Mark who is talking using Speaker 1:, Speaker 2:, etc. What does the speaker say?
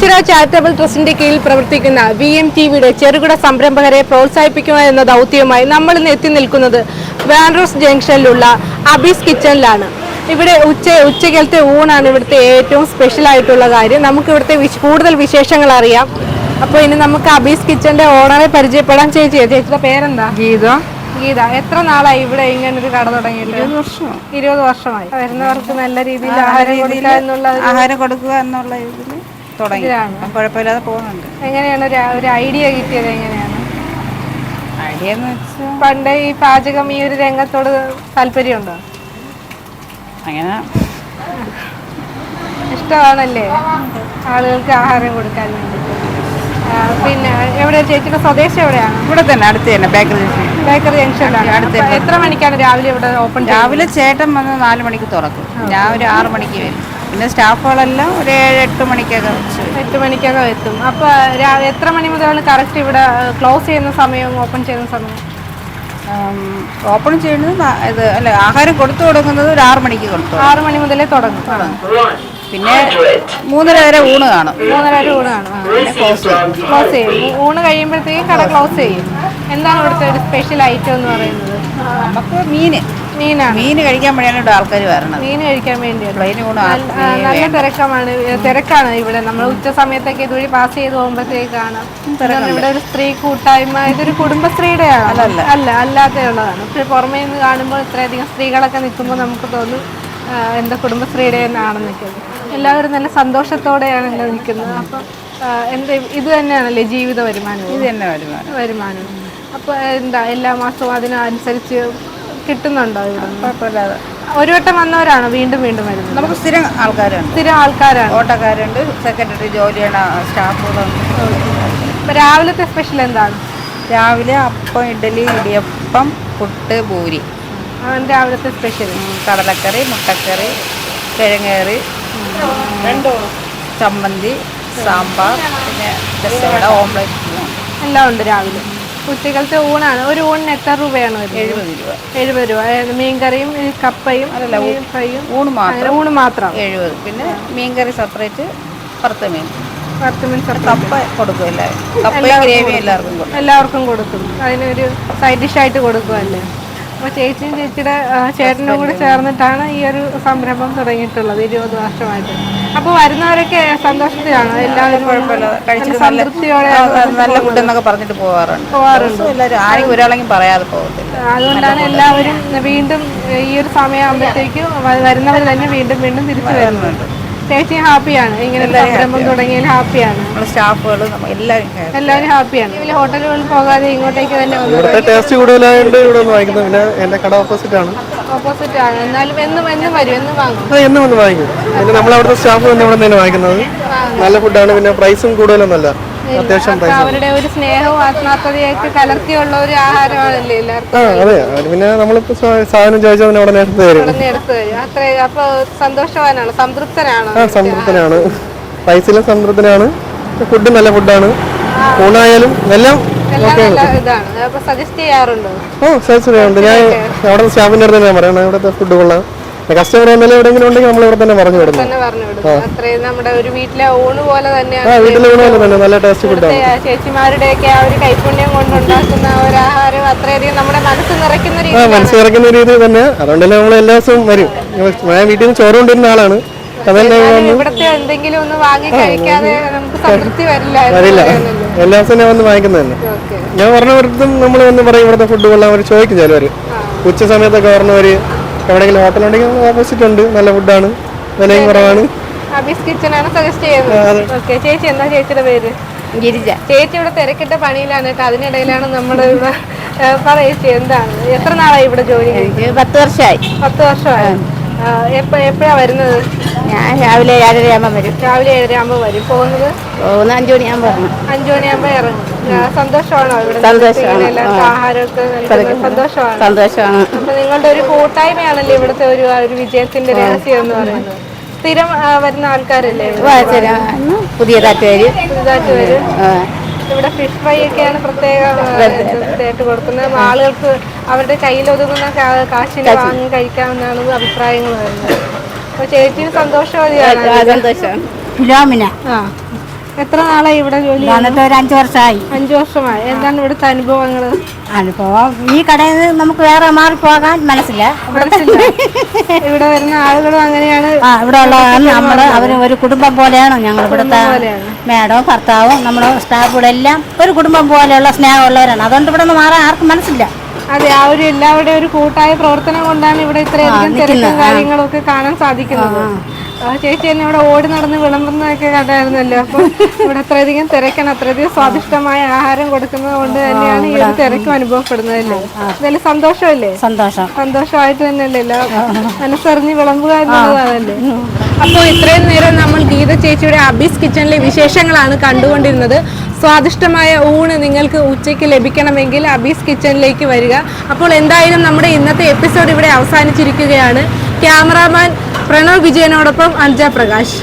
Speaker 1: അക്ഷര ചാരിറ്റബിൾ ട്രസ്റ്റിന്റെ കീഴിൽ പ്രവർത്തിക്കുന്ന VMTVയുടെ ചെറുകിട സംരംഭകരെ പ്രോത്സാഹിപ്പിക്കുക എന്ന ദൗത്യവുമായി നമ്മൾ ഇന്ന് എത്തി നിൽക്കുന്നത് വാൻഡ്രോസ് ജംഗ്ഷനിലുള്ള അബീസ് കിച്ചണിലാണ്. ഇവിടെ ഉച്ചക്കലത്തെ ഊണാണ് ഇവിടുത്തെ ഏറ്റവും സ്പെഷ്യൽ ആയിട്ടുള്ള കാര്യം. നമുക്ക് ഇവിടുത്തെ കൂടുതൽ വിശേഷങ്ങൾ അറിയാം. അപ്പോൾ ഇനി നമുക്ക് അബീസ് കിച്ചണിന്റെ ഓണറെ പരിചയപ്പെടാൻ. ചേച്ചിയുടെ പേരെന്താ?
Speaker 2: ഗീത.
Speaker 1: എത്ര നാളായി ഇവിടെ ഇങ്ങനെ ഒരു കട തുടങ്ങിയിട്ട്? 20 വർഷമായി. വരുന്നവർക്ക് നല്ല രീതിയിൽ
Speaker 2: ആഹാരം കൊടുക്കുക എന്നുള്ള ഇതിൽ തുടങ്ങിയാണ്. കുഴപ്പമില്ലാതെ പോകുന്നുണ്ട്.
Speaker 1: എങ്ങനെയാണ് ഒരു ഐഡിയ കിട്ടിയത്? എങ്ങനെയാണ്
Speaker 2: ഐഡിയ എന്ന് വെച്ചാൽ
Speaker 1: പണ്ട് ഈ പാചകം ഈ ഒരു രംഗത്തോട് താല്പര്യമുണ്ടോ?
Speaker 2: അങ്ങനെ
Speaker 1: ഇഷ്ടമാണല്ലേ ആളുകൾക്ക് ആഹാരം കൊടുക്കാൻ വേണ്ടി? പിന്നെ എവിടെ ചേച്ചിയുടെ സ്വദേശം എവിടെയാണ്?
Speaker 2: ഇവിടെ തന്നെ അടുത്ത് തന്നെ
Speaker 1: ബേക്കറി ജംഗ്ഷനിലാണ്. എത്ര മണിക്കാണ് രാവിലെ ഇവിടെ ഓപ്പൺ?
Speaker 2: രാവിലെ ചേട്ടൻ വന്ന് 4 മണിക്ക് തുറക്കും. ഞാൻ ഒരു 6 മണിക്ക് വരും. പിന്നെ സ്റ്റാഫുകളെല്ലാം ഒരു 7-8 മണിക്കൊക്കെ
Speaker 1: 8 മണിക്കൊക്കെ എത്തും. അപ്പോൾ എത്ര മണി മുതലാണ് കറക്റ്റ് ഇവിടെ ക്ലോസ് ചെയ്യുന്ന സമയവും ഓപ്പൺ ചെയ്യുന്ന സമയം?
Speaker 2: ഓപ്പൺ ചെയ്യുന്നത് ആഹാരം കൊടുത്തു കൊടുക്കുന്നത് ഒരു 6 മണിക്ക് കൊടുത്തു.
Speaker 1: 6 മണി മുതലേ തുടങ്ങും.
Speaker 2: പിന്നെ 3:30 വരെ ഊണ് കാണും.
Speaker 1: 3:30 വരെ ഊണ് കാണും. ക്ലോസ് ചെയ്യും. ഊണ് കഴിയുമ്പോഴത്തേക്കും കട ക്ലോസ് ചെയ്യും. എന്താണ് ഇവിടുത്തെ ഒരു സ്പെഷ്യൽ ഐറ്റം എന്ന് പറയുന്നത്?
Speaker 2: നമുക്ക് മീൻ കഴിക്കാൻ വേണ്ടിയാണ് ഇവിടെ ആൾക്കാർ വരണം.
Speaker 1: മീൻ കഴിക്കാൻ വേണ്ടിയാണ്. നല്ല തിരക്കാണ് ഇവിടെ. നമ്മൾ ഉച്ച സമയത്തൊക്കെ ഇതുവഴി പാസ് ചെയ്ത് പോകുമ്പോഴത്തേക്കാണ് ഇവിടെ ഒരു സ്ത്രീ കൂട്ടായ്മ. ഇതൊരു കുടുംബശ്രീയുടെ അല്ലാതെയുള്ളതാണ്. പക്ഷെ പുറമേ നിന്ന് കാണുമ്പോൾ ഇത്രയധികം സ്ത്രീകളൊക്കെ നിൽക്കുമ്പോൾ നമുക്ക് തോന്നും എന്താ കുടുംബശ്രീയുടെ ആണെന്ന് നിൽക്കുന്നത്. എല്ലാവരും നല്ല സന്തോഷത്തോടെയാണ് നിൽക്കുന്നത്. അപ്പം ഇത് തന്നെയാണല്ലേ ജീവിത വരുമാനം?
Speaker 2: ഇത് തന്നെ
Speaker 1: വരുമാനം. അപ്പോൾ എന്താ എല്ലാ മാസവും അതിനനുസരിച്ച് കിട്ടുന്നുണ്ടോ ഇവിടെ?
Speaker 2: കുഴപ്പമില്ലാതെ.
Speaker 1: ഒരു വട്ടം വന്നവരാണോ വീണ്ടും വരുന്നത്?
Speaker 2: നമുക്ക് സ്ഥിരം ആൾക്കാരാണ്. ഓട്ടക്കാരുണ്ട്, സെക്രട്ടറി ജോലി ചെയ്യണ സ്റ്റാഫുകളുണ്ട്.
Speaker 1: ഇപ്പം രാവിലത്തെ സ്പെഷ്യൽ എന്താണ്?
Speaker 2: രാവിലെ അപ്പം, ഇഡ്ഡലി, ഇടിയപ്പം, പുട്ട്, പൂരി.
Speaker 1: രാവിലത്തെ സ്പെഷ്യൽ
Speaker 2: കടലക്കറി, മുട്ടക്കറി, കിഴങ്ങേറി, ചമ്മന്തി, സാമ്പാർ, പിന്നെ രസവട, ഓംലെറ്റ്
Speaker 1: എല്ലാം ഉണ്ട് രാവിലെ. ഉച്ചക്കലത്തെ ഊണാണ്. ഒരു ഊണിന് എത്ര രൂപയാണ്? 70 രൂപ. മീൻകറിയും കപ്പയും ഫ്രൈയും ഊണ് മാത്രം
Speaker 2: 70. പിന്നെ മീൻകറി സെപ്പറേറ്റ്, വറുത്ത മീൻ കപ്പ കൊടുക്കും.
Speaker 1: എല്ലാവർക്കും കൊടുക്കും. അതിനൊരു സൈഡ് ഡിഷായിട്ട് കൊടുക്കുമല്ലേ? അപ്പോൾ ചേച്ചിയും ചേച്ചിയുടെ ചേട്ടനും കൂടി ചേർന്നിട്ടാണ് ഈ ഒരു സംരംഭം തുടങ്ങിയിട്ടുള്ളത് 20 വർഷമായിട്ട്. അപ്പോൾ വരുന്നവരൊക്കെ സന്തോഷത്തിലാണ്? എല്ലാവരും സംതൃപ്തിയോടെ
Speaker 2: നല്ല ഫുഡ് എന്നൊക്കെ പറഞ്ഞിട്ട് പോകാറുണ്ട്. എല്ലാവരും ആരും ഒരാളെങ്കിലും പറയാതെ പോകത്തില്ല.
Speaker 1: അതുകൊണ്ടാണ് എല്ലാവരും വീണ്ടും ഈ ഒരു സമയമാകുമ്പോഴത്തേക്കും വരുന്നവർ തന്നെ വീണ്ടും തിരിച്ചു വരുന്നുണ്ട്. ചേച്ചി ഹാപ്പിയാണ് ഇങ്ങനെ സംരംഭം തുടങ്ങിയാൽ? ഹാപ്പിയാണ്.
Speaker 2: സ്റ്റാഫുകൾ
Speaker 1: എല്ലാവരും ഹാപ്പിയാണ്. ഹോട്ടലുകളിൽ പോകാതെ ഇങ്ങോട്ടേക്ക് തന്നെ
Speaker 3: ടേസ്റ്റ് കൂടുതലായതുകൊണ്ട് ഇവിടെ വാങ്ങിക്കുന്നത്. പിന്നെ എന്റെ കട ഓപ്പോസിറ്റ് ആണ്.
Speaker 1: എന്നാലും എന്നും വരും, എന്നും വാങ്ങും.
Speaker 3: എന്നും വന്ന് വാങ്ങിക്കും. പിന്നെ നമ്മൾ അവിടുത്തെ സ്റ്റാഫ് തന്നെ ഇവിടെ തന്നെ വാങ്ങിക്കുന്നത്. നല്ല ഫുഡാണ്. പിന്നെ പ്രൈസും കൂടുതലൊന്നുമല്ല, അത്യാവശ്യം പ്രൈസ്.
Speaker 1: അവരുടെ ഒരു സ്നേഹവും ആത്മാർത്ഥതയൊക്കെ കലർത്തിയുള്ള ഒരു ആഹാരമാണല്ലേ എല്ലാവർക്കും.
Speaker 3: അതെ. പിന്നെ നമ്മളിപ്പോ സാധനം ചോദിച്ചാൽ പിന്നെ ഉടനെ എടുത്ത് തരും.
Speaker 1: അത്ര അപ്പൊ സന്തോഷവാനാണ്, സംതൃപ്തനാണ്.
Speaker 3: പ്രൈസിലും സംതൃപ്തനാണ്. ഫുഡ് നല്ല ഫുഡാണ്. ഊണായാലും എല്ലാം
Speaker 1: ഇതാണ്. അപ്പൊ സജസ്റ്റ് ചെയ്യാറുണ്ടോ?
Speaker 3: സജസ്റ്റ് ചെയ്യാറുണ്ട്. ഞാൻ അവിടെ സ്റ്റാഫിന്റെ അടുത്ത് തന്നെ പറയണം ഇവിടുത്തെ ഫുഡ് കൊള്ളാം. കസ്റ്റമർ എന്തെങ്കിലും എവിടെയെങ്കിലും ഉണ്ടെങ്കിൽ നമ്മൾ ഇവിടെ തന്നെ പറഞ്ഞു വിടുന്നു.
Speaker 1: അത്രയും നമ്മുടെ ഒരു വീട്ടിലെ ഊണ് പോലെ തന്നെയാണ്.
Speaker 3: വീട്ടിലെ ഊണ് പോലെ തന്നെ നല്ല ടേസ്റ്റ് ഫുഡാണ്.
Speaker 1: ചേച്ചിമാരുടെയൊക്കെ ആ ഒരു കൈപുണ്യം കൊണ്ടുണ്ടാക്കുന്ന ഒരു ആഹാരം അത്രയധികം നമ്മുടെ മനസ്സ്
Speaker 3: നിറയ്ക്കുന്ന രീതി തന്നെ. അതുകൊണ്ടല്ലേ നമ്മൾ എല്ലാ ദിവസവും വരും. ഞാൻ വീട്ടിൽ നിന്ന് ചോറ് കൊണ്ടിരുന്ന ആളാണ്.
Speaker 1: ഇവിടുത്തെ എന്തെങ്കിലും ഒന്ന് വാങ്ങി കഴിക്കാതെ നമുക്ക് സംതൃപ്തി വരില്ല.
Speaker 3: എല്ലാ ദിവസവും ഞാൻ വന്ന് വാങ്ങിക്കുന്നത് തന്നെ. ഞാൻ പറഞ്ഞവർക്ക് നമ്മൾ വന്ന് പറയും ഇവിടുത്തെ ഫുഡ് കൊള്ളാൻ. അവർ ചോദിക്കും ചിലവർ. ഉച്ച സമയത്തൊക്കെ പറഞ്ഞവർ എവിടെയെങ്കിലും ഹോട്ടലുണ്ടെങ്കിൽ ഓപ്പോസിറ്റ് ഉണ്ട്, നല്ല ഫുഡാണ്, വിലയും കുറവാണ്.
Speaker 1: അബീസ് കിച്ചണാണ് സജസ്റ്റ് ചെയ്യുന്നത്. ഓക്കെ. ചേച്ചി എന്താ ചേച്ചിയുടെ പേര്?
Speaker 2: ഗിരിജ.
Speaker 1: ചേച്ചി ഇവിടെ തിരക്കിട്ട പണിയിലാണ് കേട്ടോ. അതിനിടയിലാണ് നമ്മൾ പറയേച്ചി എന്താണ് എത്ര നാളായി ഇവിടെ ജോലി?
Speaker 2: 10 വർഷമായി.
Speaker 1: 10 വർഷമായി. എപ്പോഴാ വരുന്നത്?
Speaker 2: ഞാൻ രാവിലെ 7:30 വരും.
Speaker 1: രാവിലെ 7:30 വരും. പോകുന്നത്
Speaker 2: 5 മണിയാകുമ്പോൾ ഇറങ്ങും.
Speaker 1: 5 മണിയാകുമ്പോൾ ഇറങ്ങും. സന്തോഷമാണോ ഇവിടെ? ആഹാരമൊക്കെ സന്തോഷമാണ്. അപ്പൊ നിങ്ങളുടെ ഒരു കൂട്ടായ്മയാണല്ലേ ഇവിടുത്തെ ഒരു വിജയത്തിന്റെ രഹസ്യം എന്ന് പറയുന്നത്? സ്ഥിരം വരുന്ന ആൾക്കാരല്ലേ?
Speaker 2: പുതിയതായിട്ട്
Speaker 1: വരും. ഇവിടെ ഫിഷ് ഫ്രൈ ഒക്കെയാണ് പ്രത്യേകമായിട്ട് കൊടുക്കുന്നത്. ആളുകൾക്ക് അവരുടെ കയ്യിൽ ഒതുങ്ങുന്ന കാശിന് വാങ്ങി കഴിക്കാമെന്നാണ് അഭിപ്രായങ്ങൾ വരുന്നത്. അപ്പൊ ചേച്ചിന് സന്തോഷവതിയാണ്. എത്ര നാളായി ഇവിടെ ജോലി?
Speaker 4: വന്നിട്ട് ഒരു 5 വർഷമായി.
Speaker 1: 5 വർഷമായി. എന്താണ് ഇവിടുത്തെ അനുഭവങ്ങൾ?
Speaker 4: അനുഭവം ഈ കടയിൽ നിന്ന് നമുക്ക് വേറെ മാറിപ്പോകാൻ മനസ്സില്ല.
Speaker 1: ഇവിടെ വരുന്ന ആളുകളും അങ്ങനെയാണ്.
Speaker 4: ഇവിടെ ഉള്ള അവര് ഒരു കുടുംബം പോലെയാണ്. ഞങ്ങൾ ഇവിടുത്തെ മേഡവും ഭർത്താവും നമ്മുടെ സ്റ്റാഫുകളും എല്ലാം ഒരു കുടുംബം പോലെയുള്ള സ്നേഹമുള്ളവരാണ്. അതുകൊണ്ട് ഇവിടെ നിന്ന് മാറാൻ ആർക്കും മനസ്സില്ല.
Speaker 1: അതെ, ആ ഒരു എല്ലാവരുടെയും ഒരു കൂട്ടായ പ്രവർത്തനം കൊണ്ടാണ് ഇവിടെ ഇത്രയധികം തിരക്കും കാര്യങ്ങളും ഒക്കെ കാണാൻ സാധിക്കുന്നത്. ചേച്ചി തന്നെ ഇവിടെ ഓടി നടന്ന് വിളമ്പുന്നതൊക്കെ കണ്ടായിരുന്നല്ലോ. അപ്പൊ ഇവിടെ അത്രയധികം തിരക്കാണ്, അത്രയധികം സ്വാദിഷ്ടമായ ആഹാരം കൊടുക്കുന്നത് കൊണ്ട് തന്നെയാണ് ഈ ഒരു തിരക്കും അനുഭവപ്പെടുന്നതല്ലേ. എന്തായാലും സന്തോഷമല്ലേ? സന്തോഷമായിട്ട് തന്നെയല്ലേ മനസ്സറിഞ്ഞ് വിളമ്പുക എന്നുള്ളതാണല്ലേ. അപ്പോൾ ഇത്രയും നേരം നമ്മൾ ഗീത ചേച്ചിയുടെ അബീസ് കിച്ചണിലെ വിശേഷങ്ങളാണ് കണ്ടുകൊണ്ടിരുന്നത്. സ്വാദിഷ്ടമായ ഊണ് നിങ്ങൾക്ക് ഉച്ചയ്ക്ക് ലഭിക്കണമെങ്കിൽ അബീസ് കിച്ചണിലേക്ക് വരിക. അപ്പോൾ എന്തായാലും നമ്മുടെ ഇന്നത്തെ എപ്പിസോഡ് ഇവിടെ അവസാനിച്ചിരിക്കുകയാണ്. ക്യാമറാമാൻ പ്രണവ് വിജയനോടൊപ്പം അഞ്ജ പ്രകാശ്.